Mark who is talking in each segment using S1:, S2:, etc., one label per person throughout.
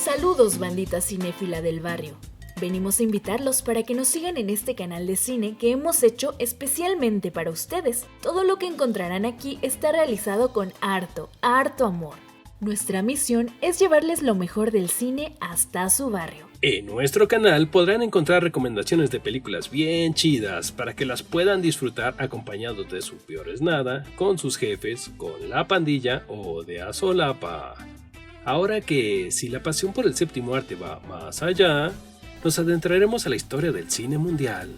S1: Saludos, bandita cinéfila del barrio. Venimos a invitarlos para que nos sigan en este canal de cine que hemos hecho especialmente para ustedes. Todo lo que encontrarán aquí está realizado con harto amor. Nuestra misión es llevarles lo mejor del cine hasta su barrio.
S2: En nuestro canal podrán encontrar recomendaciones de películas bien chidas para que las puedan disfrutar acompañados de su peor es nada, con sus jefes, con la pandilla o de a solapa. Ahora que si la pasión por el séptimo arte va más allá, nos adentraremos a la historia del cine mundial.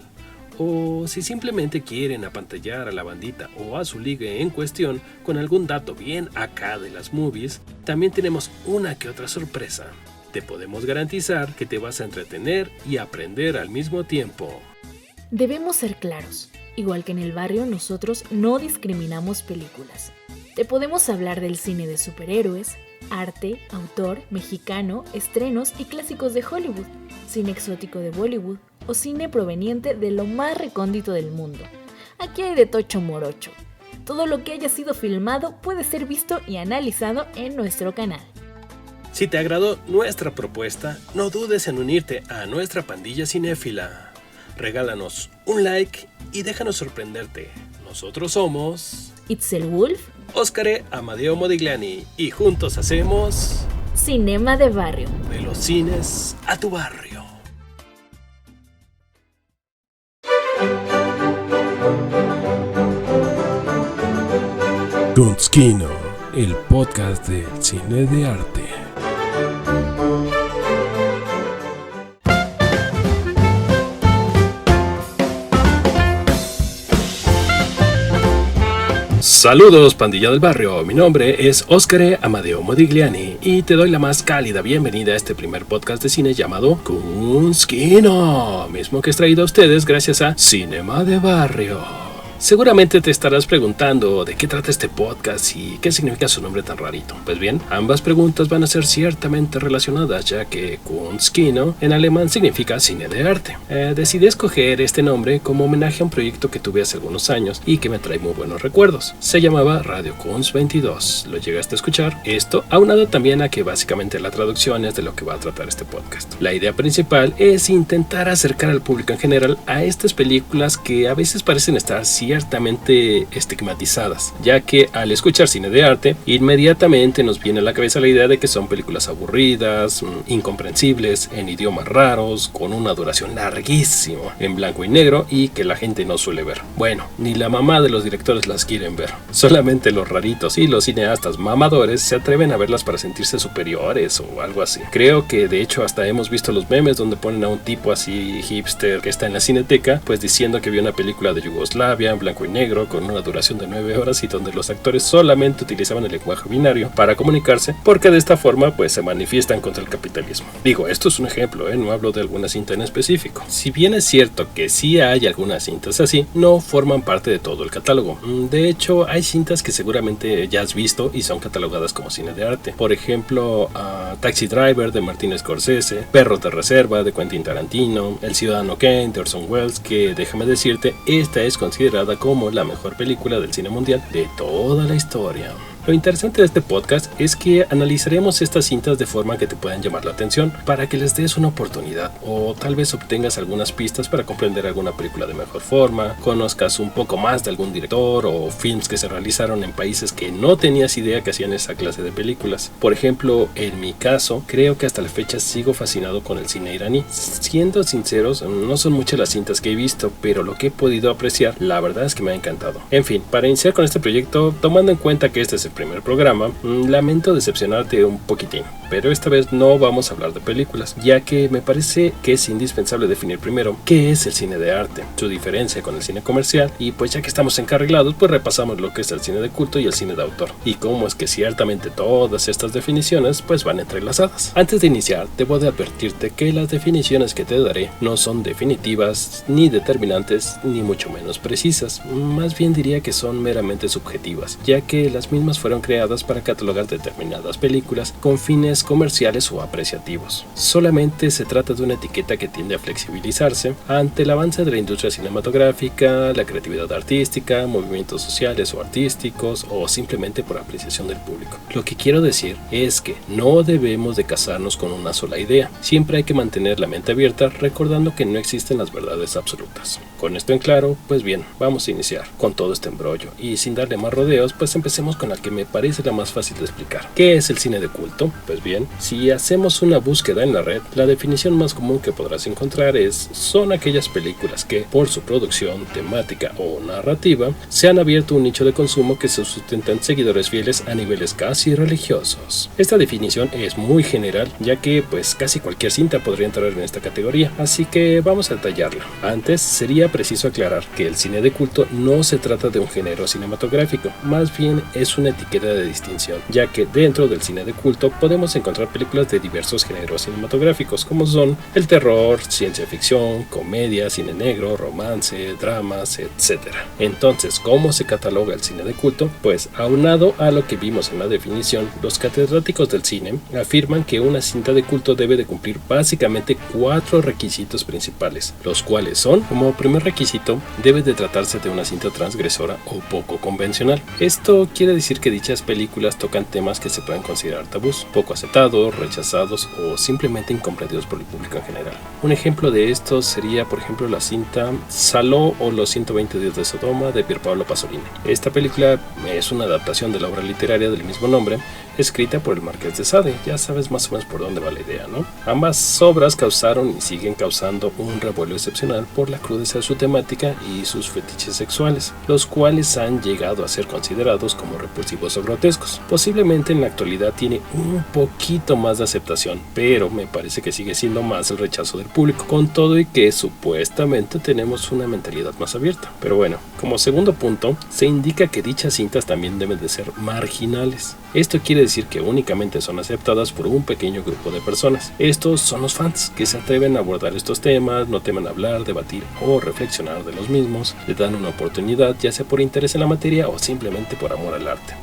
S2: O si simplemente quieren apantallar a la bandita o a su liga en cuestión con algún dato bien acá de las movies, también tenemos una que otra sorpresa. Te podemos garantizar que te vas a entretener y aprender al mismo tiempo.
S1: Debemos ser claros, igual que en el barrio nosotros no discriminamos películas. Te podemos hablar del cine de superhéroes, arte, autor, mexicano, estrenos y clásicos de Hollywood, cine exótico de Bollywood o cine proveniente de lo más recóndito del mundo. Aquí hay de tocho morocho. Todo lo que haya sido filmado puede ser visto y analizado en nuestro canal.
S2: Si te agradó nuestra propuesta, no dudes en unirte a nuestra pandilla cinéfila. Regálanos un like y déjanos sorprenderte. Nosotros somos
S1: Itzel Wolf,
S2: Óscar Amadeo Modigliani y juntos hacemos
S1: Cinema de Barrio.
S2: De los cines a tu barrio. Kunskino, el podcast del cine de arte. Saludos, pandilla del barrio, mi nombre es Óscar Amadeo Modigliani y te doy la más cálida bienvenida a este primer podcast de cine llamado Kunskino, mismo que es traído a ustedes gracias a Cinema de Barrio. Seguramente te estarás preguntando de qué trata este podcast y qué significa su nombre tan rarito. Pues bien, ambas preguntas van a ser ciertamente relacionadas, ya que Kunskino en alemán significa cine de arte. Decidí escoger este nombre como homenaje a un proyecto que tuve hace algunos años y que me trae muy buenos recuerdos. Se llamaba Radio Kunst 22. ¿Lo llegaste a escuchar? Esto aunado también a que básicamente la traducción es de lo que va a tratar este podcast. La idea principal es intentar acercar al público en general a estas películas que a veces parecen estar ciertamente estigmatizadas, ya que al escuchar cine de arte, inmediatamente nos viene a la cabeza la idea de que son películas aburridas, incomprensibles, en idiomas raros, con una duración larguísima, en blanco y negro y que la gente no suele ver. Bueno, ni la mamá de los directores las quieren ver. Solamente los raritos y los cineastas mamadores se atreven a verlas para sentirse superiores o algo así. Creo que de hecho hasta hemos visto los memes donde ponen a un tipo así hipster que está en la cineteca, pues diciendo que vio una película de Yugoslavia blanco y negro con una duración de 9 horas y donde los actores solamente utilizaban el lenguaje binario para comunicarse porque de esta forma pues se manifiestan contra el capitalismo. Digo, esto es un ejemplo, no hablo de alguna cinta en específico. Si bien es cierto que sí hay algunas cintas así, no forman parte de todo el catálogo. De hecho, hay cintas que seguramente ya has visto y son catalogadas como cine de arte. Por ejemplo, Taxi Driver de Martin Scorsese, Perros de Reserva de Quentin Tarantino, El Ciudadano Kane de Orson Welles, que déjame decirte, esta es considerada como la mejor película del cine mundial de toda la historia. Lo interesante de este podcast es que analizaremos estas cintas de forma que te puedan llamar la atención para que les des una oportunidad o tal vez obtengas algunas pistas para comprender alguna película de mejor forma, conozcas un poco más de algún director o films que se realizaron en países que no tenías idea que hacían esa clase de películas. Por ejemplo, en mi caso, creo que hasta la fecha sigo fascinado con el cine iraní. Siendo sinceros, no son muchas las cintas que he visto, pero lo que he podido apreciar, la verdad es que me ha encantado. En fin, para iniciar con este proyecto, tomando en cuenta que este es el primer programa, lamento decepcionarte un poquitín, pero esta vez no vamos a hablar de películas, ya que me parece que es indispensable definir primero qué es el cine de arte, su diferencia con el cine comercial, y pues ya que estamos encarrilados, pues repasamos lo que es el cine de culto y el cine de autor, y cómo es que ciertamente todas estas definiciones pues van entrelazadas. Antes de iniciar, debo de advertirte que las definiciones que te daré no son definitivas, ni determinantes, ni mucho menos precisas, más bien diría que son meramente subjetivas, ya que las mismas fueron creadas para catalogar determinadas películas con fines comerciales o apreciativos. Solamente se trata de una etiqueta que tiende a flexibilizarse ante el avance de la industria cinematográfica, la creatividad artística, movimientos sociales o artísticos, o simplemente por apreciación del público. Lo que quiero decir es que no debemos de casarnos con una sola idea. Siempre hay que mantener la mente abierta, recordando que no existen las verdades absolutas. Con esto en claro, pues bien, vamos a iniciar con todo este embrollo, y sin darle más rodeos, pues empecemos con la que me parece la más fácil de explicar. ¿Qué es el cine de culto? Pues bien, si hacemos una búsqueda en la red, la definición más común que podrás encontrar son aquellas películas que, por su producción, temática o narrativa, se han abierto un nicho de consumo que se sustenta en seguidores fieles a niveles casi religiosos. Esta definición es muy general, ya que pues casi cualquier cinta podría entrar en esta categoría, así que vamos a detallarla. Antes, sería preciso aclarar que el cine de culto no se trata de un género cinematográfico, más bien es una etiqueta de distinción, ya que dentro del cine de culto podemos encontrar películas de diversos géneros cinematográficos, como son el terror, ciencia ficción, comedia, cine negro, romance, dramas, etc. Entonces, ¿cómo se cataloga el cine de culto? Pues, aunado a lo que vimos en la definición, los catedráticos del cine afirman que una cinta de culto debe de cumplir básicamente 4 requisitos principales, los cuales son: como primer requisito, debe de tratarse de una cinta transgresora o poco convencional. Esto quiere decir que dichas películas tocan temas que se pueden considerar tabús, poco aceptados, rechazados o simplemente incomprendidos por el público en general. Un ejemplo de esto sería, por ejemplo, la cinta Saló o Los 120 días de Sodoma de Pier Paolo Pasolini. Esta película es una adaptación de la obra literaria del mismo nombre, escrita por el Marqués de Sade. Ya sabes más o menos por dónde va la idea, ¿no? Ambas obras causaron y siguen causando un revuelo excepcional por la crudeza de su temática y sus fetiches sexuales, los cuales han llegado a ser considerados como repulsivos o grotescos. Posiblemente en la actualidad tiene un poquito más de aceptación, pero me parece que sigue siendo más el rechazo del público, con todo y que supuestamente tenemos una mentalidad más abierta. Pero bueno, como segundo punto, se indica que dichas cintas también deben de ser marginales. Esto quiere decir que únicamente son aceptadas por un pequeño grupo de personas. Estos son los fans, que se atreven a abordar estos temas, no temen hablar, debatir o reflexionar de los mismos, le dan una oportunidad, ya sea por interés en la materia o simplemente por amor al arte.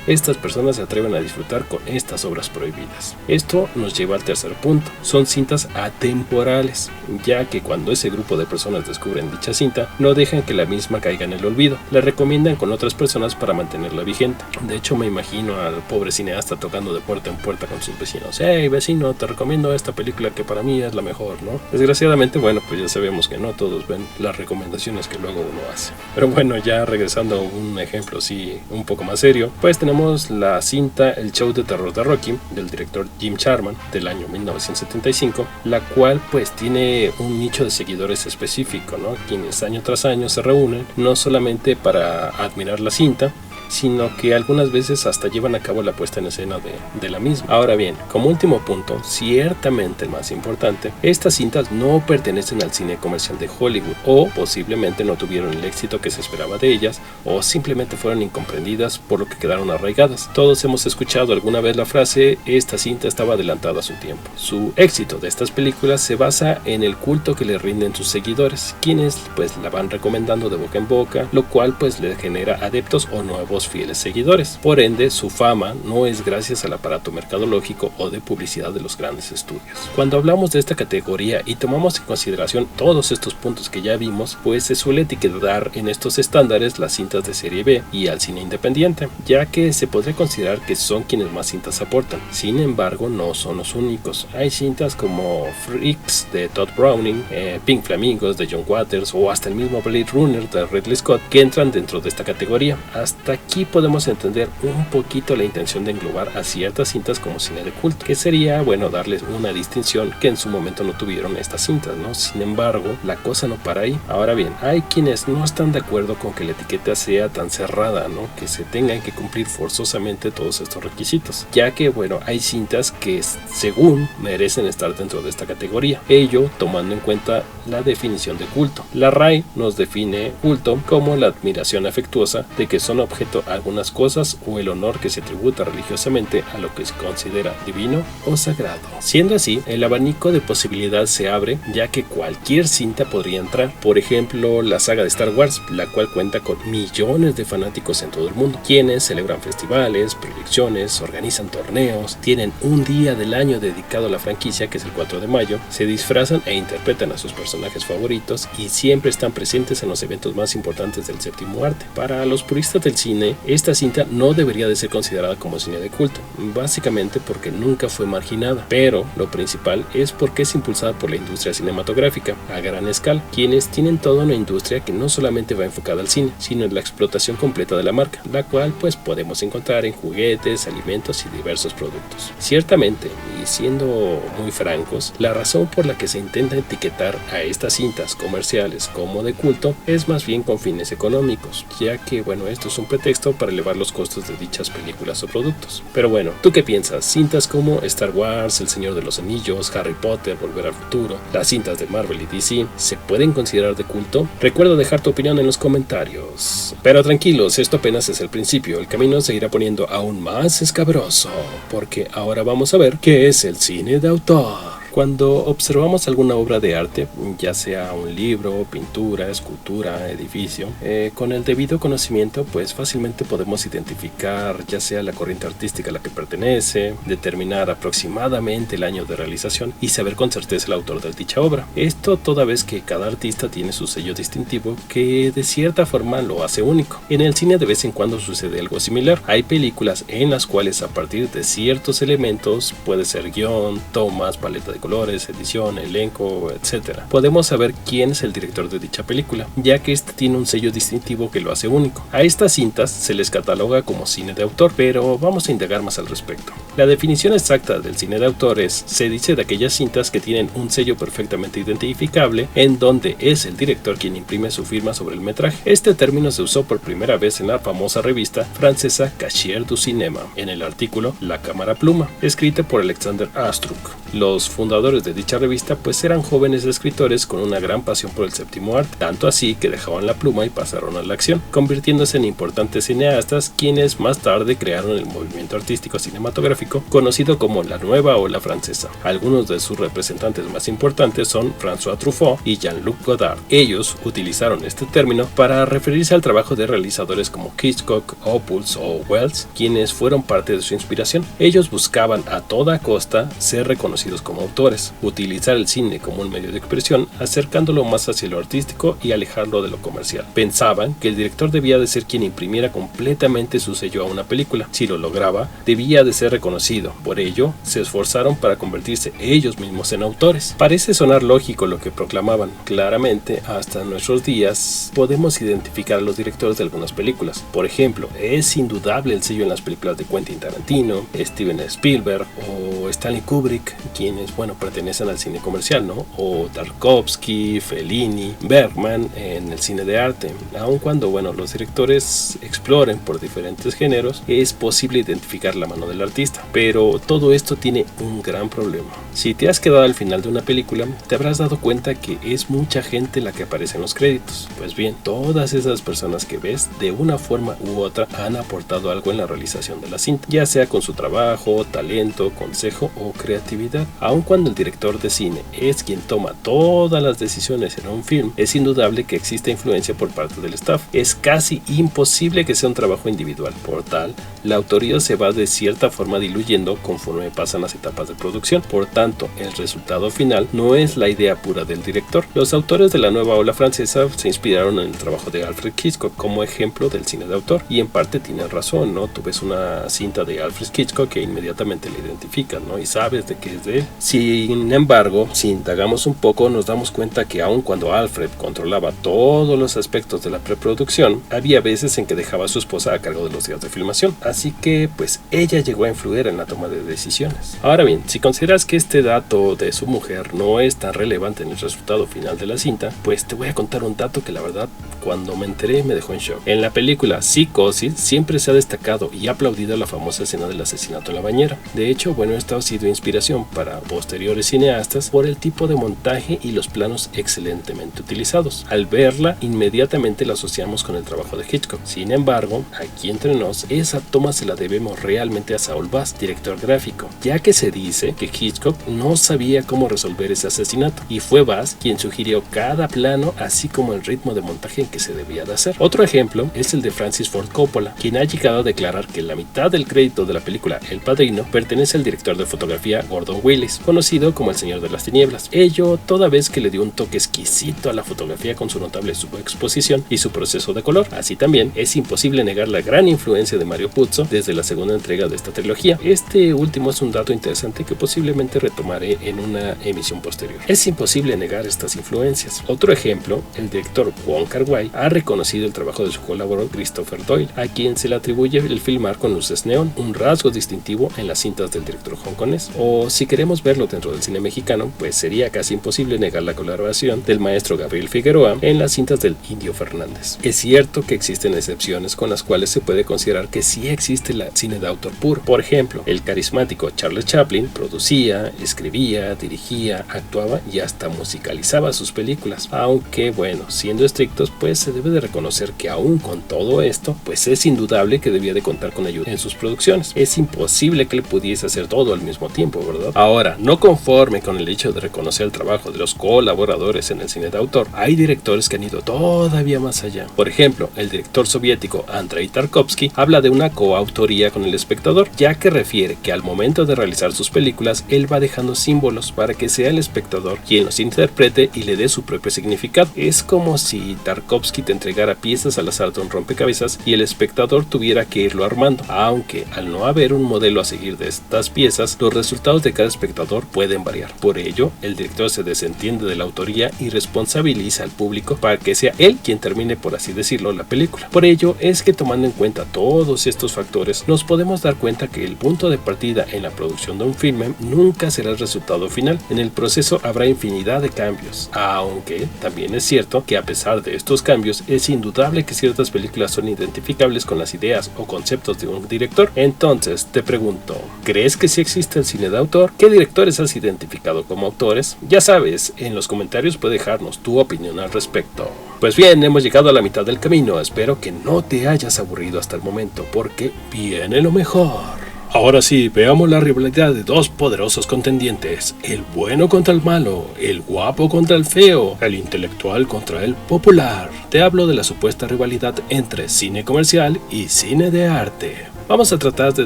S2: Estas personas se atreven a disfrutar con estas obras prohibidas. Esto nos lleva al tercer punto. Son cintas atemporales, ya que cuando ese grupo de personas descubren dicha cinta, no dejan que la misma caiga en el olvido. La recomiendan con otras personas para mantenerla vigente. De hecho, me imagino al pobre cineasta tocando de puerta en puerta con sus vecinos. Hey vecino, te recomiendo esta película que para mí es la mejor, ¿no? Desgraciadamente, bueno, pues ya sabemos que no todos ven las recomendaciones que luego uno hace. Pero bueno, ya regresando a un ejemplo sí un poco más serio, pues tenemos la cinta El show de terror de Rocky, del director Jim Sharman, del año 1975, la cual pues tiene un nicho de seguidores específico, ¿no? Quienes año tras año se reúnen no solamente para admirar la cinta, sino que algunas veces hasta llevan a cabo la puesta en escena de la misma. Ahora bien, como último punto, ciertamente el más importante, estas cintas no pertenecen al cine comercial de Hollywood, o posiblemente no tuvieron el éxito que se esperaba de ellas, o simplemente fueron incomprendidas, por lo que quedaron arraigadas. Todos hemos escuchado alguna vez la frase: esta cinta estaba adelantada a su tiempo. Su éxito de estas películas se basa en el culto que le rinden sus seguidores, quienes pues la van recomendando de boca en boca, lo cual pues le genera adeptos o nuevos fieles seguidores. Por ende, su fama no es gracias al aparato mercadológico o de publicidad de los grandes estudios. Cuando hablamos de esta categoría y tomamos en consideración todos estos puntos que ya vimos, pues se suele etiquetar en estos estándares las cintas de serie B y al cine independiente, ya que se podría considerar que son quienes más cintas aportan. Sin embargo, no son los únicos. Hay cintas como Freaks de Todd Browning, Pink Flamingos de John Waters o hasta el mismo Blade Runner de Ridley Scott que entran dentro de esta categoría. Hasta aquí podemos entender un poquito la intención de englobar a ciertas cintas como cine de culto, que sería, bueno, darles una distinción que en su momento no tuvieron estas cintas, ¿no? Sin embargo, la cosa no para ahí. Ahora bien, hay quienes no están de acuerdo con que la etiqueta sea tan cerrada, ¿no? Que se tengan que cumplir forzosamente todos estos requisitos, ya que, bueno, hay cintas que según merecen estar dentro de esta categoría, ello tomando en cuenta la definición de culto. La RAI nos define culto como la admiración afectuosa de que son objetos respeto a algunas cosas o el honor que se tributa religiosamente a lo que se considera divino o sagrado. Siendo así, el abanico de posibilidades se abre, ya que cualquier cinta podría entrar. Por ejemplo, la saga de Star Wars, la cual cuenta con millones de fanáticos en todo el mundo, quienes celebran festivales, proyecciones, organizan torneos, tienen un día del año dedicado a la franquicia, que es el 4 de mayo, se disfrazan e interpretan a sus personajes favoritos y siempre están presentes en los eventos más importantes del séptimo arte. Para los puristas del cine, esta cinta no debería de ser considerada como cine de culto, básicamente porque nunca fue marginada, pero lo principal es porque es impulsada por la industria cinematográfica a gran escala, quienes tienen toda una industria que no solamente va enfocada al cine, sino en la explotación completa de la marca, la cual pues podemos encontrar en juguetes, alimentos y diversos productos. Ciertamente, y siendo muy francos, la razón por la que se intenta etiquetar a estas cintas comerciales como de culto es más bien con fines económicos, ya que bueno, esto es un pretexto para elevar los costos de dichas películas o productos. Pero bueno, ¿tú qué piensas? Cintas como Star Wars, El Señor de los Anillos, Harry Potter, Volver al Futuro, las cintas de Marvel y DC, ¿se pueden considerar de culto? Recuerda dejar tu opinión en los comentarios. Pero tranquilos, esto apenas es el principio, el camino se irá poniendo aún más escabroso, porque ahora vamos a ver qué es el cine de autor. Cuando observamos alguna obra de arte, ya sea un libro, pintura, escultura, edificio, con el debido conocimiento, pues fácilmente podemos identificar ya sea la corriente artística a la que pertenece, determinar aproximadamente el año de realización y saber con certeza el autor de dicha obra. Esto toda vez que cada artista tiene su sello distintivo que de cierta forma lo hace único. En el cine de vez en cuando sucede algo similar. Hay películas en las cuales a partir de ciertos elementos, puede ser guión, tomas, paleta de colores, edición, elenco, etc. podemos saber quién es el director de dicha película, ya que este tiene un sello distintivo que lo hace único. A estas cintas se les cataloga como cine de autor, pero vamos a indagar más al respecto. La definición exacta del cine de autor se dice de aquellas cintas que tienen un sello perfectamente identificable, en donde es el director quien imprime su firma sobre el metraje. Este término se usó por primera vez en la famosa revista francesa Cahiers du Cinéma, en el artículo La Cámara Pluma, escrita por Alexander Astruc. Los fundadores de dicha revista pues eran jóvenes escritores con una gran pasión por el séptimo arte, tanto así que dejaron la pluma y pasaron a la acción, convirtiéndose en importantes cineastas, quienes más tarde crearon el movimiento artístico cinematográfico conocido como la Nueva Ola Francesa. Algunos de sus representantes más importantes son François Truffaut y Jean-Luc Godard. Ellos utilizaron este término para referirse al trabajo de realizadores como Hitchcock, Ophuls o Welles, quienes fueron parte de su inspiración. Ellos buscaban a toda costa ser reconocidos como autores, utilizar el cine como un medio de expresión, acercándolo más hacia lo artístico y alejarlo de lo comercial. Pensaban que el director debía de ser quien imprimiera completamente su sello a una película. Si lo lograba, debía de ser reconocido. Por ello, se esforzaron para convertirse ellos mismos en autores. Parece sonar lógico lo que proclamaban. Claramente, hasta nuestros días, podemos identificar a los directores de algunas películas. Por ejemplo, es indudable el sello en las películas de Quentin Tarantino, Steven Spielberg o Stanley Kubrick, quienes, pertenecen al cine comercial, ¿no? O Tarkovsky, Fellini, Bergman en el cine de arte. Aun cuando, los directores exploren por diferentes géneros, es posible identificar la mano del artista. Pero todo esto tiene un gran problema. Si te has quedado al final de una película, te habrás dado cuenta que es mucha gente la que aparece en los créditos. Pues bien, todas esas personas que ves, de una forma u otra, han aportado algo en la realización de la cinta, ya sea con su trabajo, talento, consejo o creatividad. Aun cuando el director de cine es quien toma todas las decisiones en un film, es indudable que existe influencia por parte del staff. Es casi imposible que sea un trabajo individual. Por tal, la autoría se va de cierta forma diluyendo conforme pasan las etapas de producción. Por tanto, el resultado final no es la idea pura del director. Los autores de la Nueva Ola Francesa se inspiraron en el trabajo de Alfred Hitchcock como ejemplo del cine de autor, y en parte tienen razón, ¿no? Tú ves una cinta de Alfred Hitchcock que inmediatamente le identificas, ¿no? Y sabes de qué es de él. Sin embargo, si indagamos un poco, nos damos cuenta que aun cuando Alfred controlaba todos los aspectos de la preproducción, había veces en que dejaba a su esposa a cargo de los días de filmación, así que pues ella llegó a influir en la toma de decisiones. Ahora bien, si consideras que este dato de su mujer no es tan relevante en el resultado final de la cinta, pues te voy a contar un dato que la verdad, cuando me enteré me dejó en shock. En la película Psicosis siempre se ha destacado y aplaudido la famosa escena del asesinato en la bañera. De hecho, esto ha sido inspiración para posteriormente posteriores cineastas por el tipo de montaje y los planos excelentemente utilizados. Al verla, inmediatamente la asociamos con el trabajo de Hitchcock. Sin embargo, aquí entre nos, esa toma se la debemos realmente a Saul Bass, director gráfico, ya que se dice que Hitchcock no sabía cómo resolver ese asesinato y fue Bass quien sugirió cada plano así como el ritmo de montaje en que se debía de hacer. Otro ejemplo es el de Francis Ford Coppola, quien ha llegado a declarar que la mitad del crédito de la película El Padrino pertenece al director de fotografía Gordon Willis, conocido como el Señor de las Tinieblas. Ello toda vez que le dio un toque exquisito a la fotografía con su notable subexposición y su proceso de color. Así también es imposible negar la gran influencia de Mario Puzo desde la segunda entrega de esta trilogía. Este último es un dato interesante que posiblemente retomaré en una emisión posterior. Es imposible negar estas influencias. Otro ejemplo, el director Wong Kar-wai ha reconocido el trabajo de su colaborador Christopher Doyle, a quien se le atribuye el filmar con luces neón, un rasgo distintivo en las cintas del director hongkonés. O si queremos verlo dentro del cine mexicano, pues sería casi imposible negar la colaboración del maestro Gabriel Figueroa en las cintas del Indio Fernández. Es cierto que existen excepciones con las cuales se puede considerar que sí existe el cine de autor puro. Por ejemplo, el carismático Charles Chaplin producía, escribía, dirigía, actuaba y hasta musicalizaba sus películas. Aunque bueno, siendo estrictos, pues se debe de reconocer que aún con todo esto, pues es indudable que debía de contar con ayuda en sus producciones. Es imposible que él pudiese hacer todo al mismo tiempo, ¿verdad? Ahora, no conforme con el hecho de reconocer el trabajo de los colaboradores en el cine de autor, hay directores que han ido todavía más allá. Por ejemplo, el director soviético Andrei Tarkovsky habla de una coautoría con el espectador, ya que refiere que al momento de realizar sus películas, él va dejando símbolos para que sea el espectador quien los interprete y le dé su propio significado. Es como si Tarkovsky te entregara piezas al azar de un rompecabezas y el espectador tuviera que irlo armando, aunque al no haber un modelo a seguir de estas piezas, los resultados de cada espectador pueden variar. Por ello, el director se desentiende de la autoría y responsabiliza al público para que sea él quien termine, por así decirlo, la película. Por ello es que tomando en cuenta todos estos factores, nos podemos dar cuenta que el punto de partida en la producción de un filme nunca será el resultado final. En el proceso habrá infinidad de cambios, aunque también es cierto que a pesar de estos cambios, es indudable que ciertas películas son identificables con las ideas o conceptos de un director. Entonces, te pregunto, ¿crees que sí existe el cine de autor? ¿Qué directores has identificado como autores? Ya sabes, en los comentarios puedes dejarnos tu opinión al respecto. Pues bien, hemos llegado a la mitad del camino. Espero que no te hayas aburrido hasta el momento, porque viene lo mejor. Ahora sí, veamos la rivalidad de dos poderosos contendientes, el bueno contra el malo, el guapo contra el feo, el intelectual contra el popular. Te hablo de la supuesta rivalidad entre cine comercial y cine de arte. Vamos a tratar de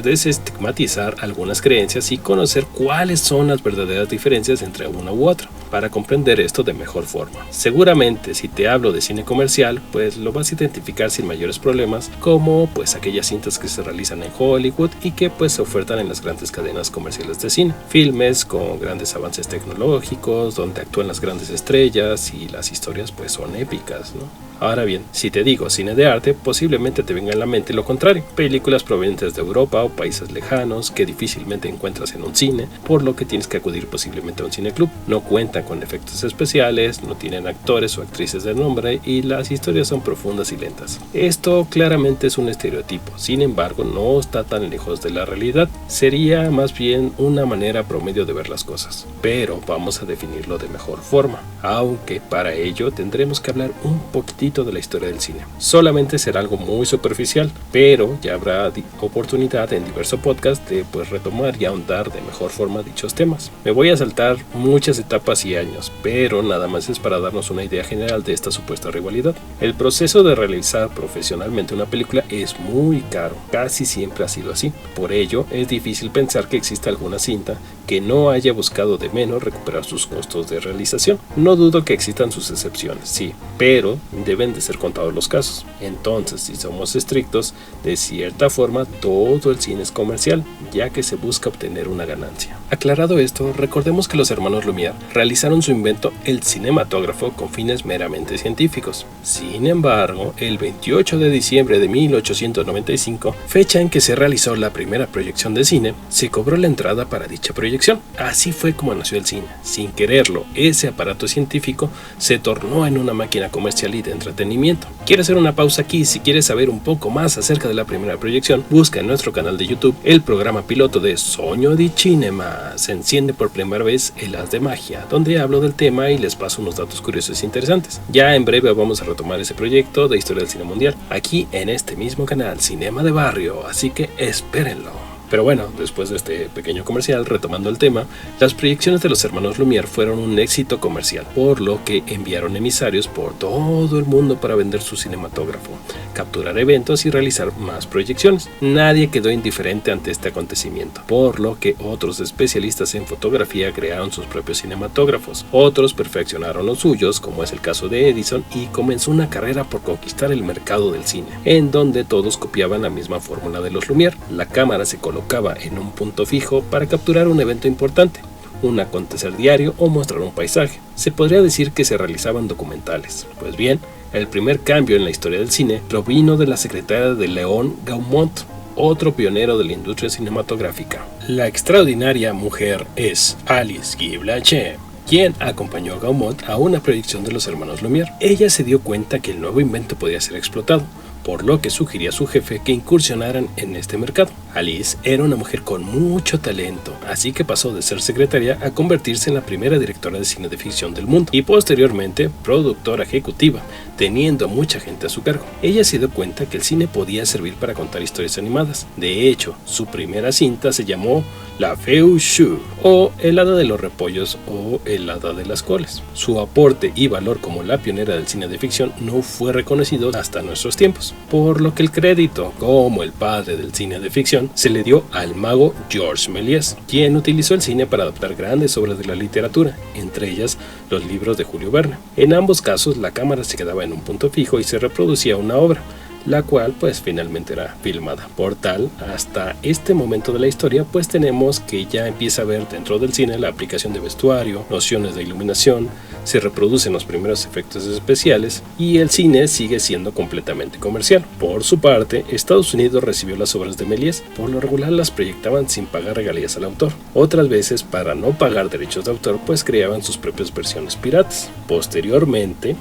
S2: desestigmatizar algunas creencias y conocer cuáles son las verdaderas diferencias entre una u otra, para comprender esto de mejor forma. Seguramente si te hablo de cine comercial, pues lo vas a identificar sin mayores problemas, como pues aquellas cintas que se realizan en Hollywood y que pues se ofertan en las grandes cadenas comerciales de cine. Filmes con grandes avances tecnológicos, donde actúan las grandes estrellas y las historias pues son épicas, ¿no? Ahora bien, si te digo cine de arte, posiblemente te venga en la mente lo contrario. Películas provenientes de Europa o países lejanos que difícilmente encuentras en un cine, por lo que tienes que acudir posiblemente a un cineclub. No cuentan con efectos especiales, no tienen actores o actrices de nombre y las historias son profundas y lentas. Esto claramente es un estereotipo, sin embargo no está tan lejos de la realidad. Sería más bien una manera promedio de ver las cosas, pero vamos a definirlo de mejor forma, aunque para ello tendremos que hablar un poquitito de la historia del cine. Solamente será algo muy superficial, pero ya habrá oportunidad en diversos podcasts de pues retomar y ahondar de mejor forma dichos temas. Me voy a saltar muchas etapas y años, pero nada más es para darnos una idea general de esta supuesta rivalidad. El proceso de realizar profesionalmente una película es muy caro, casi siempre ha sido así. Por ello, es difícil pensar que exista alguna cinta que no haya buscado de menos recuperar sus costos de realización. No dudo que existan sus excepciones, sí, pero deben de ser contados los casos. Entonces, si somos estrictos, de cierta forma todo el cine es comercial, ya que se busca obtener una ganancia. Aclarado esto, recordemos que los hermanos Lumière realizaron su invento, el cinematógrafo, con fines meramente científicos. Sin embargo, el 28 de diciembre de 1895, fecha en que se realizó la primera proyección de cine, se cobró la entrada para dicha proyección. Así fue como nació el cine. Sin quererlo, ese aparato científico se tornó en una máquina comercial y de entretenimiento. Quiero hacer una pausa aquí. Si quieres saber un poco más acerca de la primera proyección, busca busca en nuestro canal de YouTube el programa piloto de Sogno di Cinema. Se enciende por primera vez el Haz de Magia, donde hablo del tema y les paso unos datos curiosos e interesantes. Ya en breve vamos a retomar ese proyecto de historia del cine mundial, aquí en este mismo canal, Cinema de Barrio, así que espérenlo. Pero bueno, después de este pequeño comercial, retomando el tema, las proyecciones de los hermanos Lumière fueron un éxito comercial, por lo que enviaron emisarios por todo el mundo para vender su cinematógrafo, capturar eventos y realizar más proyecciones. Nadie quedó indiferente ante este acontecimiento, por lo que otros especialistas en fotografía crearon sus propios cinematógrafos. Otros perfeccionaron los suyos, como es el caso de Edison, y comenzó una carrera por conquistar el mercado del cine, en donde todos copiaban la misma fórmula de los Lumière. La cámara se colocaba en un punto fijo para capturar un evento importante, un acontecer diario o mostrar un paisaje. Se podría decir que se realizaban documentales. Pues bien, el primer cambio en la historia del cine provino de la secretaria de Léon Gaumont, otro pionero de la industria cinematográfica. La extraordinaria mujer es Alice Guy Blanchet, quien acompañó a Gaumont a una proyección de los hermanos Lumière. Ella se dio cuenta que el nuevo invento podía ser explotado, por lo que sugirió a su jefe que incursionaran en este mercado. Alice era una mujer con mucho talento, así que pasó de ser secretaria a convertirse en la primera directora de cine de ficción del mundo y posteriormente productora ejecutiva, teniendo a mucha gente a su cargo. Ella se dio cuenta que el cine podía servir para contar historias animadas. De hecho, su primera cinta se llamó La Feu Chou, o El Hada de los Repollos o El Hada de las Coles. Su aporte y valor como la pionera del cine de ficción no fue reconocido hasta nuestros tiempos, por lo que el crédito como el padre del cine de ficción se le dio al mago Georges Méliès, quien utilizó el cine para adaptar grandes obras de la literatura, entre ellas los libros de Julio Verne. En ambos casos la cámara se quedaba en un punto fijo y se reproducía una obra, la cual pues finalmente era filmada. Por tal, hasta este momento de la historia pues tenemos que ya empieza a ver dentro del cine la aplicación de vestuario, nociones de iluminación, se reproducen los primeros efectos especiales y el cine sigue siendo completamente comercial. Por su parte, Estados Unidos recibió las obras de Méliès, por lo regular las proyectaban sin pagar regalías al autor. Otras veces, para no pagar derechos de autor, pues creaban sus propias versiones piratas. Posteriormente,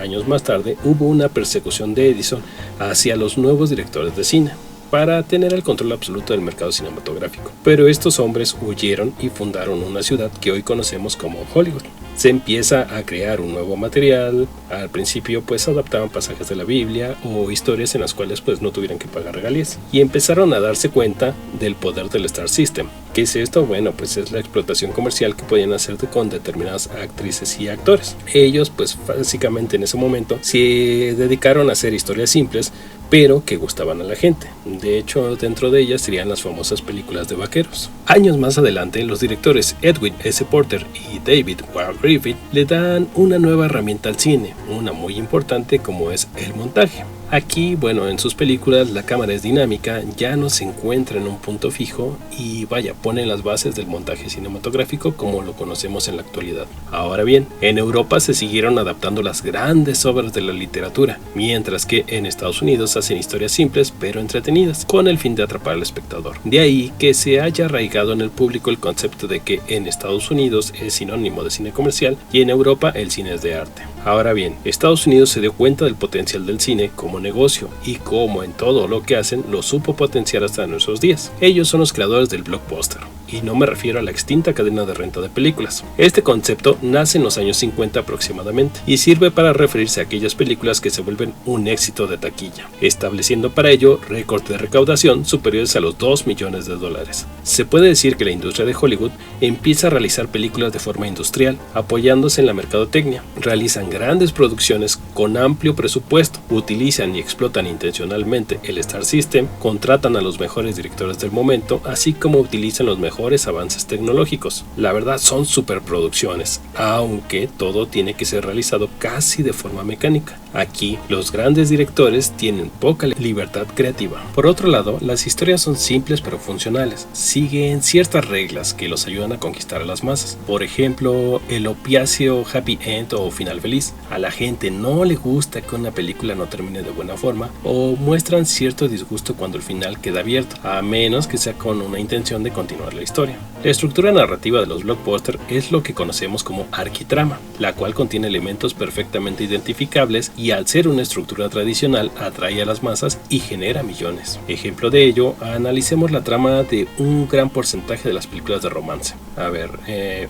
S2: años más tarde, hubo una persecución de Edison hacia los nuevos directores de cine para tener el control absoluto del mercado cinematográfico. Pero estos hombres huyeron y fundaron una ciudad que hoy conocemos como Hollywood. Se empieza a crear un nuevo material. Al principio pues adaptaban pasajes de la Biblia o historias en las cuales pues no tuvieran que pagar regalías, y empezaron a darse cuenta del poder del Star System. ¿Qué es esto? Bueno, pues es la explotación comercial que podían hacer con determinadas actrices y actores. Ellos pues básicamente en ese momento se dedicaron a hacer historias simples pero que gustaban a la gente. De hecho, dentro de ellas serían las famosas películas de vaqueros. Años más adelante, los directores Edwin S. Porter y David Ward Griffith le dan una nueva herramienta al cine, una muy importante como es el montaje. Aquí, bueno, en sus películas la cámara es dinámica, ya no se encuentra en un punto fijo y vaya, ponen las bases del montaje cinematográfico como lo conocemos en la actualidad. Ahora bien, en Europa se siguieron adaptando las grandes obras de la literatura, mientras que en Estados Unidos hacen historias simples pero entretenidas, con el fin de atrapar al espectador. De ahí que se haya arraigado en el público el concepto de que en Estados Unidos es sinónimo de cine comercial y en Europa el cine es de arte. Ahora bien, Estados Unidos se dio cuenta del potencial del cine como negocio y como en todo lo que hacen lo supo potenciar hasta nuestros días. Ellos son los creadores del blockbuster, y no me refiero a la extinta cadena de renta de películas. Este concepto nace en los años 50 aproximadamente y sirve para referirse a aquellas películas que se vuelven un éxito de taquilla, estableciendo para ello récords de recaudación superiores a los $2 millones. Se puede decir que la industria de Hollywood empieza a realizar películas de forma industrial, apoyándose en la mercadotecnia. Realizan grandes producciones con amplio presupuesto, utilizan y explotan intencionalmente el Star System, contratan a los mejores directores del momento, así como utilizan los mejores avances tecnológicos. La verdad son superproducciones, aunque todo tiene que ser realizado casi de forma mecánica. Aquí, los grandes directores tienen poca libertad creativa. Por otro lado, las historias son simples pero funcionales. Siguen ciertas reglas que los ayudan a conquistar a las masas. Por ejemplo, el opiáceo happy end o final feliz. A la gente no le gusta que una película no termine de buena forma, o muestran cierto disgusto cuando el final queda abierto, a menos que sea con una intención de continuar la historia. La estructura narrativa de los blockbusters es lo que conocemos como arquitrama, la cual contiene elementos perfectamente identificables y al ser una estructura tradicional atrae a las masas y genera millones. Ejemplo de ello, analicemos la trama de un gran porcentaje de las películas de romance. A ver,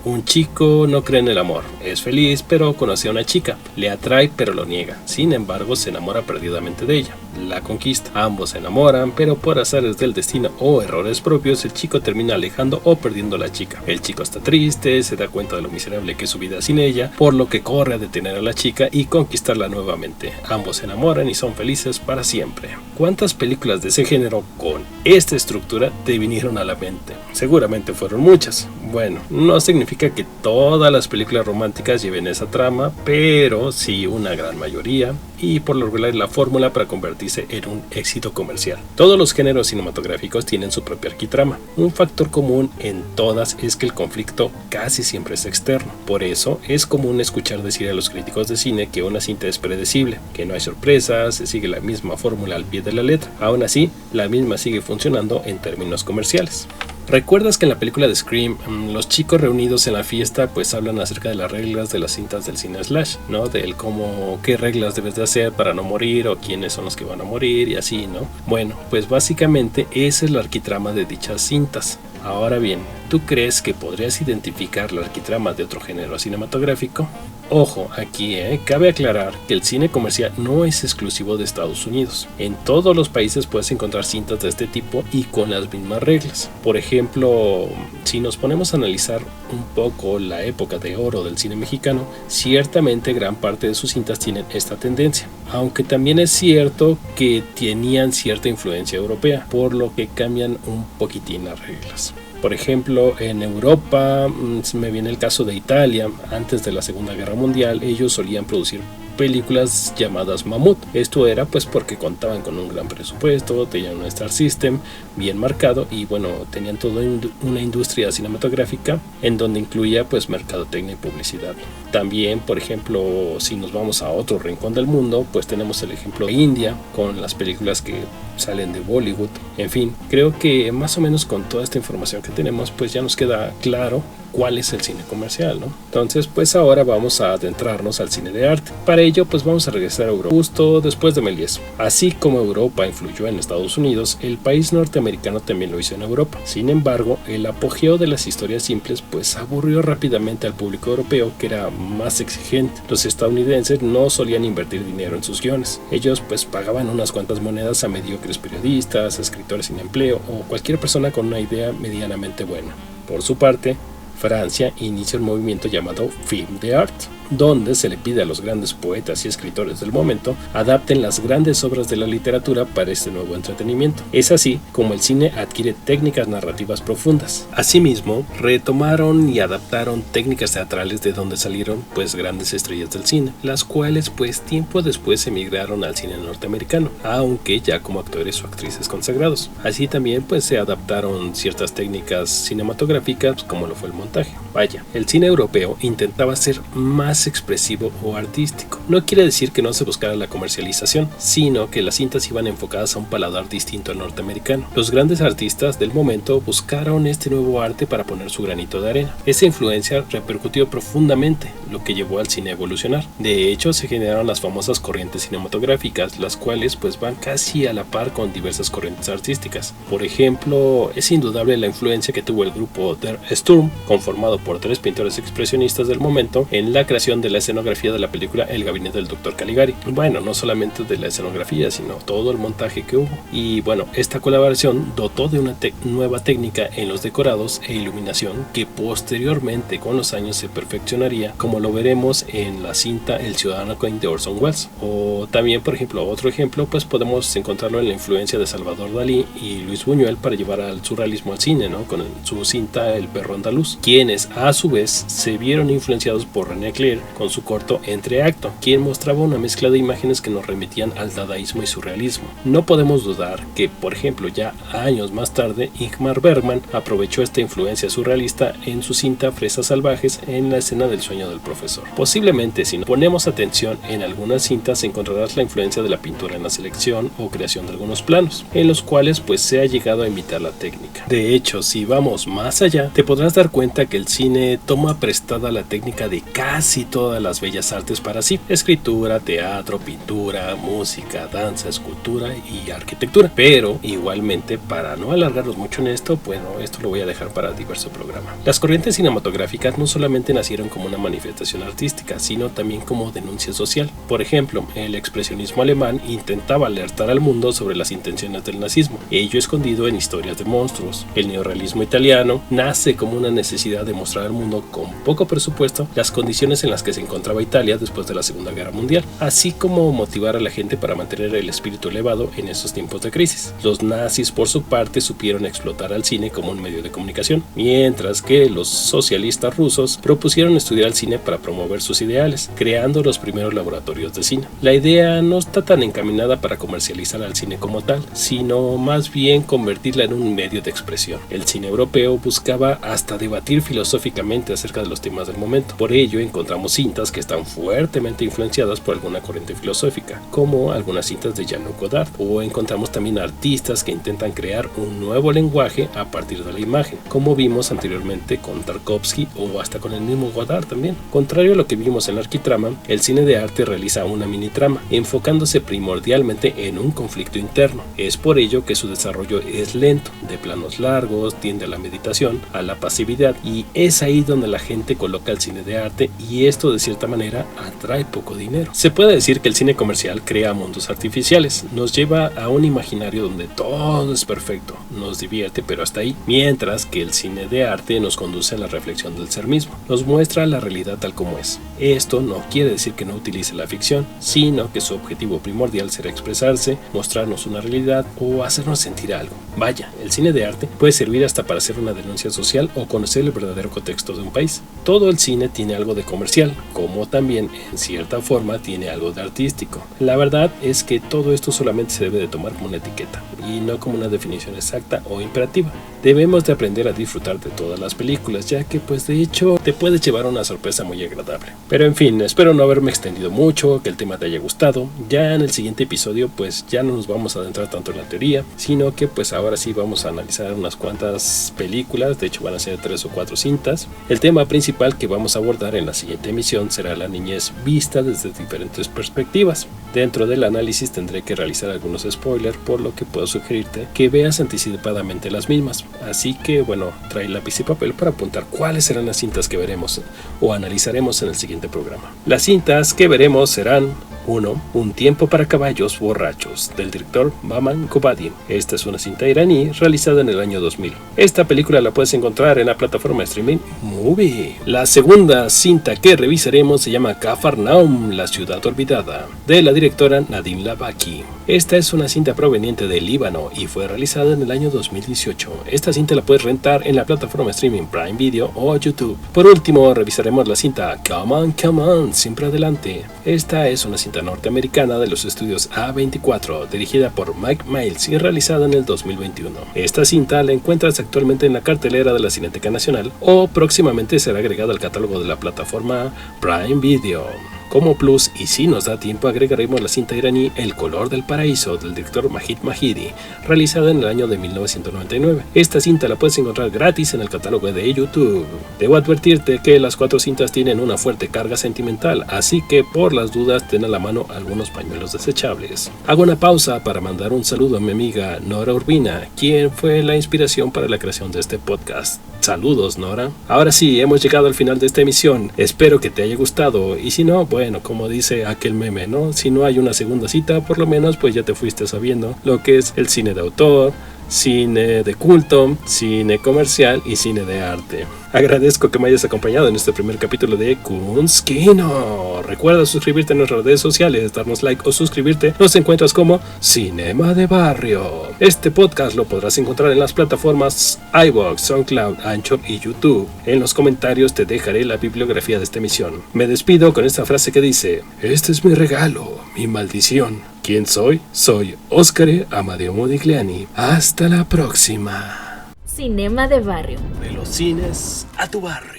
S2: un chico no cree en el amor, es feliz pero conoce a una chica, le atrae pero lo niega, sin embargo se enamora perdidamente de ella, la conquista, ambos se enamoran pero por azares del destino o errores propios el chico termina alejando o perdiendo a la chica. El chico está triste, se da cuenta de lo miserable que es su vida sin ella, por lo que corre a detener a la chica y conquistarla nuevamente. Ambos se enamoran y son felices para siempre. ¿Cuántas películas de ese género con esta estructura te vinieron a la mente? Seguramente fueron muchas. Bueno, no significa que todas las películas románticas lleven esa trama, pero sí una gran mayoría, y por lo regular la fórmula para convertirse en un éxito comercial. Todos los géneros cinematográficos tienen su propia arquitrama. Un factor común en todas es que el conflicto casi siempre es externo. Por eso es común escuchar decir a los críticos de cine que una cinta es predecible, que no hay sorpresas, se sigue la misma fórmula al pie de la letra. Aún así, la misma sigue funcionando en términos comerciales. ¿Recuerdas que en la película de Scream, los chicos reunidos en la fiesta pues hablan acerca de las reglas de las cintas del cine slash, ¿no? Del cómo, qué reglas debes de hacer para no morir o quiénes son los que van a morir y así, ¿no? Bueno, pues básicamente esa es la arquitrama de dichas cintas. Ahora bien, ¿tú crees que podrías identificar la arquitrama de otro género cinematográfico? Ojo, aquí cabe aclarar que el cine comercial no es exclusivo de Estados Unidos. En todos los países puedes encontrar cintas de este tipo y con las mismas reglas. Por ejemplo, si nos ponemos a analizar un poco la época de oro del cine mexicano, ciertamente gran parte de sus cintas tienen esta tendencia. Aunque también es cierto que tenían cierta influencia europea, por lo que cambian un poquitín las reglas. Por ejemplo, en Europa, me viene el caso de Italia. Antes de la Segunda Guerra Mundial, ellos solían producir películas llamadas Mamut. Esto era pues porque contaban con un gran presupuesto, tenían un Star System bien marcado y bueno, tenían toda una industria cinematográfica en donde incluía pues mercadotecnia y publicidad. También, por ejemplo, si nos vamos a otro rincón del mundo, pues tenemos el ejemplo de India con las películas que salen de Bollywood. En fin, creo que más o menos con toda esta información que tenemos pues ya nos queda claro cuál es el cine comercial, ¿no? Entonces pues ahora vamos a adentrarnos al cine de arte. Para ello pues vamos a regresar a Europa justo después de Méliès. Así como Europa influyó en Estados Unidos, el país norteamericano también lo hizo en Europa. Sin embargo, el apogeo de las historias simples pues aburrió rápidamente al público europeo, que era más exigente. Los estadounidenses no solían invertir dinero en sus guiones. Ellos pues pagaban unas cuantas monedas a mediocres periodistas, escritores sin empleo o cualquier persona con una idea medianamente buena. Por su parte, Francia inicia un movimiento llamado Film de Art, donde se le pide a los grandes poetas y escritores del momento adapten las grandes obras de la literatura para este nuevo entretenimiento. Es así como el cine adquiere técnicas narrativas profundas. Asimismo, retomaron y adaptaron técnicas teatrales de donde salieron pues grandes estrellas del cine, las cuales pues tiempo después emigraron al cine norteamericano, aunque ya como actores o actrices consagrados. Así también pues se adaptaron ciertas técnicas cinematográficas como lo fue el montaje. Vaya, el cine europeo intentaba ser más expresivo o artístico. No quiere decir que no se buscara la comercialización, sino que las cintas iban enfocadas a un paladar distinto al norteamericano. Los grandes artistas del momento buscaron este nuevo arte para poner su granito de arena. Esa influencia repercutió profundamente, lo que llevó al cine a evolucionar. De hecho, se generaron las famosas corrientes cinematográficas, las cuales pues van casi a la par con diversas corrientes artísticas. Por ejemplo, es indudable la influencia que tuvo el grupo Der Sturm, conformado por 3 pintores expresionistas del momento, en la creación de la escenografía de la película El gabinete del Dr. Caligari. Bueno, no solamente de la escenografía, sino todo el montaje que hubo. Y bueno, esta colaboración dotó de una nueva técnica en los decorados e iluminación que posteriormente con los años se perfeccionaría, como lo veremos en la cinta El Ciudadano Kane de Orson Welles. O también, por ejemplo, otro ejemplo, pues podemos encontrarlo en la influencia de Salvador Dalí y Luis Buñuel para llevar al surrealismo al cine, ¿no? Con su cinta El perro andaluz, quienes a su vez se vieron influenciados por René Clair Buñuel con su corto Entreacto, quien mostraba una mezcla de imágenes que nos remitían al dadaísmo y surrealismo. No podemos dudar que, por ejemplo, ya años más tarde, Ingmar Bergman aprovechó esta influencia surrealista en su cinta Fresas Salvajes en la escena del sueño del profesor. Posiblemente, si ponemos atención en algunas cintas, encontrarás la influencia de la pintura en la selección o creación de algunos planos, en los cuales pues se ha llegado a imitar la técnica. De hecho, si vamos más allá, te podrás dar cuenta que el cine toma prestada la técnica de casi todas las bellas artes para sí: escritura, teatro, pintura, música, danza, escultura y arquitectura. Pero igualmente, para no alargarnos mucho en esto, bueno, esto lo voy a dejar para diverso programa. Las corrientes cinematográficas no solamente nacieron como una manifestación artística, sino también como denuncia social. Por ejemplo, el expresionismo alemán intentaba alertar al mundo sobre las intenciones del nazismo, ello escondido en historias de monstruos. El neorrealismo italiano nace como una necesidad de mostrar al mundo con poco presupuesto las condiciones en las que se encontraba Italia después de la Segunda Guerra Mundial, así como motivar a la gente para mantener el espíritu elevado en esos tiempos de crisis. Los nazis, por su parte, supieron explotar al cine como un medio de comunicación, mientras que los socialistas rusos propusieron estudiar el cine para promover sus ideales, creando los primeros laboratorios de cine. La idea no está tan encaminada para comercializar al cine como tal, sino más bien convertirla en un medio de expresión. El cine europeo buscaba hasta debatir filosóficamente acerca de los temas del momento. Por ello encontramos cintas que están fuertemente influenciadas por alguna corriente filosófica, como algunas cintas de Jean-Luc Godard, o encontramos también artistas que intentan crear un nuevo lenguaje a partir de la imagen, como vimos anteriormente con Tarkovsky o hasta con el mismo Godard también. Contrario a lo que vimos en la arquitrama, el cine de arte realiza una mini-trama, enfocándose primordialmente en un conflicto interno. Es por ello que su desarrollo es lento, de planos largos, tiende a la meditación, a la pasividad, y es ahí donde la gente coloca el cine de arte, y esto de cierta manera atrae poco dinero. Se puede decir que el cine comercial crea mundos artificiales, nos lleva a un imaginario donde todo es perfecto, nos divierte pero hasta ahí, mientras que el cine de arte nos conduce a la reflexión del ser mismo, nos muestra la realidad tal como es. Esto no quiere decir que no utilice la ficción, sino que su objetivo primordial será expresarse, mostrarnos una realidad o hacernos sentir algo. Vaya, el cine de arte puede servir hasta para hacer una denuncia social o conocer el verdadero contexto de un país. Todo el cine tiene algo de comercial, como también en cierta forma tiene algo de artístico. La verdad es que todo esto solamente se debe de tomar como una etiqueta y no como una definición exacta o imperativa. Debemos de aprender a disfrutar de todas las películas, ya que pues de hecho te puedes llevar una sorpresa muy agradable. Pero en fin, espero no haberme extendido mucho, que el tema te haya gustado. Ya en el siguiente episodio pues ya no nos vamos a adentrar tanto en la teoría, sino que pues ahora sí vamos a analizar unas cuantas películas, de hecho van a ser 3 o 4 cintas. El tema principal que vamos a abordar en la siguiente emisión será la niñez vista desde diferentes perspectivas. Dentro del análisis tendré que realizar algunos spoilers, por lo que puedo sugerirte que veas anticipadamente las mismas. Así que bueno, trae lápiz y papel para apuntar cuáles serán las cintas que veremos o analizaremos en el siguiente programa. Las cintas que veremos serán: 1. Un tiempo para caballos borrachos, del director Maman Kobadi. Esta es una cinta iraní realizada en el año 2000. Esta película la puedes encontrar en la plataforma de streaming Movie. La segunda cinta que revisaremos se llama Cafarnaum, la ciudad olvidada, de la directora Nadine Labaki. Esta es una cinta proveniente del Líbano y fue realizada en el año 2018. Esta cinta la puedes rentar en la plataforma streaming Prime Video o YouTube. Por último, revisaremos la cinta Come On, siempre adelante. Esta es una cinta norteamericana de los estudios A24, dirigida por Mike Miles y realizada en el 2021. Esta cinta la encuentras actualmente en la cartelera de la Cineteca Nacional o próximamente será agregada al catálogo de la plataforma Prime Video. Como plus, y si nos da tiempo, agregaremos la cinta iraní El color del paraíso, del director Majid Mahidi, realizada en el año de 1999. Esta cinta la puedes encontrar gratis en el catálogo de YouTube. Debo advertirte que las 4 cintas tienen una fuerte carga sentimental, así que por las dudas ten a la mano algunos pañuelos desechables. Hago una pausa para mandar un saludo a mi amiga Nora Urbina, quien fue la inspiración para la creación de este podcast. Saludos, Nora. Ahora sí, hemos llegado al final de esta emisión. Espero que te haya gustado, y si no, bueno, como dice aquel meme, ¿no? Si no hay una segunda cita, por lo menos pues ya te fuiste sabiendo lo que es el cine de autor, cine de culto, cine comercial y cine de arte. Agradezco que me hayas acompañado en este primer capítulo de Kunskino. Recuerda suscribirte en nuestras redes sociales, darnos like o suscribirte. Nos encuentras como Cinema de Barrio. Este podcast lo podrás encontrar en las plataformas iVoox, SoundCloud, Anchor y YouTube. En los comentarios te dejaré la bibliografía de esta emisión. Me despido con esta frase que dice: este es mi regalo, mi maldición. ¿Quién soy? Soy Óscar Amadeo Modigliani. Hasta la próxima.
S1: Cinema de barrio.
S2: De los cines a tu barrio.